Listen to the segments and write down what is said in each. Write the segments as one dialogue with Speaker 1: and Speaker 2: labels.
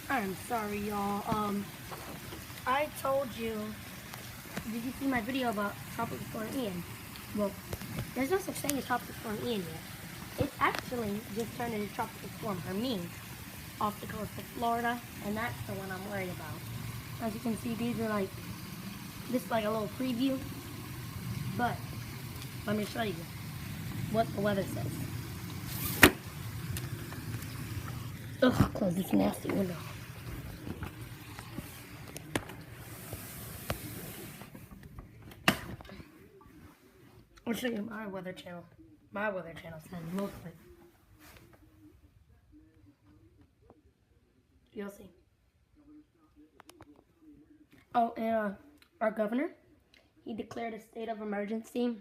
Speaker 1: I'm sorry, y'all. I told you. Did you see my video about Tropical Storm Ian? Well, there's no such thing as Tropical Storm Ian yet. It's actually just turned into Tropical Storm Hermine off the coast of Florida, and that's the one I'm worried about. As you can see, these are like, this is like a little preview, but let me show you what the weather says. Ugh, close this nasty window. I'll show you my weather channel. My weather channel says most of it. You'll see. Oh, and our governor, he declared a state of emergency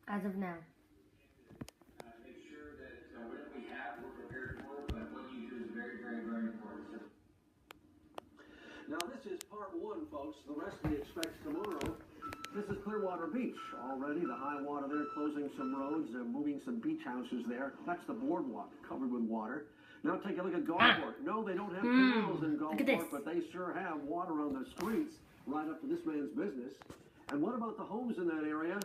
Speaker 1: as of now.
Speaker 2: Make sure that whatever we have, we're prepared for, but what you do is very, very, very important.
Speaker 3: Now this is part one, folks. The rest we expect tomorrow. This is Clearwater Beach. Already the high water there, closing some roads and moving some beach houses there. That's the boardwalk covered with water. Now take a look at Gulfport. No, they don't have canals in Gulfport, but they sure have water on the streets right up to this man's business. And what about the homes in that area?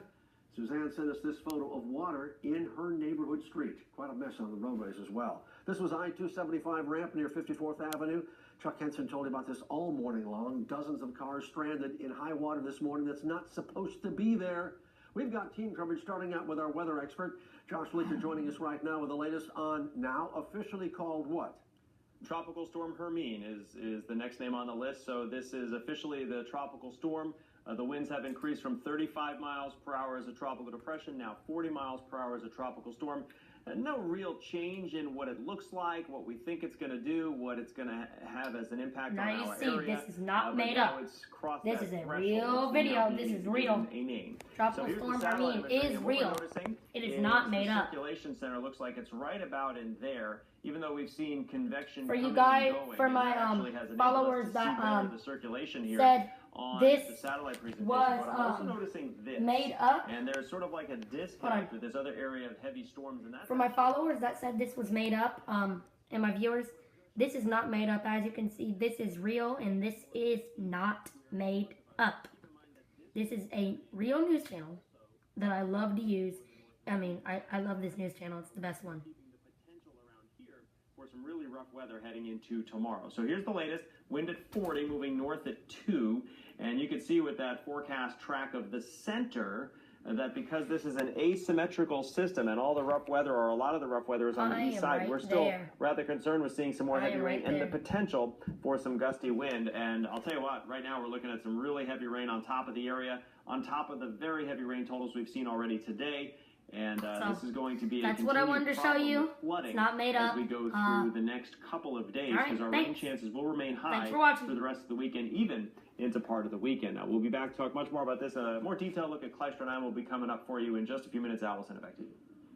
Speaker 3: Suzanne sent us this photo of water in her neighborhood street. Quite a mess on the roadways as well. This was I-275 ramp near 54th Avenue. Chuck Henson told you about this all morning long. Dozens of cars stranded in high water this morning that's not supposed to be there. We've got team coverage starting out with our weather expert, Josh Leaker, joining us right now with the latest on now officially called what?
Speaker 4: Tropical Storm Hermine is the next name on the list. So this is officially the tropical storm. The winds have increased from 35 miles per hour as a tropical depression, now 40 miles per hour as a tropical storm. No real change in what it looks like, what we think it's going to do, what it's going to have as an impact on our area.
Speaker 1: Now you see, this is not made up. This is a real video. This is real. Tropical Storm Hermine is real. It is not made up.
Speaker 4: The circulation center looks like it's right about in there, even though we've seen convection
Speaker 1: for you guys, for my followers that said this was made up.
Speaker 4: And there's sort of like a disconnect with this other area of heavy storms and that.
Speaker 1: For my followers that said this was made up, and my viewers, this is not made up. As you can see, this is real, and this is not made up. This is a real news channel that I love to use. I mean, I love this news channel. It's the best one.
Speaker 4: For some really rough weather heading into tomorrow. So here's the latest. Wind at 40, moving north at 2. And you can see with that forecast track of the center that because this is an asymmetrical system and all the rough weather, or a lot of the rough weather, is on the east side, we're still rather concerned with seeing some more heavy rain and the potential for some gusty wind. And I'll tell you what, right now we're looking at some really heavy rain on top of the area, on top of the very heavy rain totals we've seen already today. And this is going to be
Speaker 1: that's what I wanted to show you.
Speaker 4: Flooding
Speaker 1: it's not made up.
Speaker 4: As we go through the next couple of days, because our rain chances will remain high through the rest of the weekend, even into part of the weekend. Now, we'll be back to talk much more about this. A more detailed look at Clystron will be coming up for you in just a few minutes. Al, will send it back to you.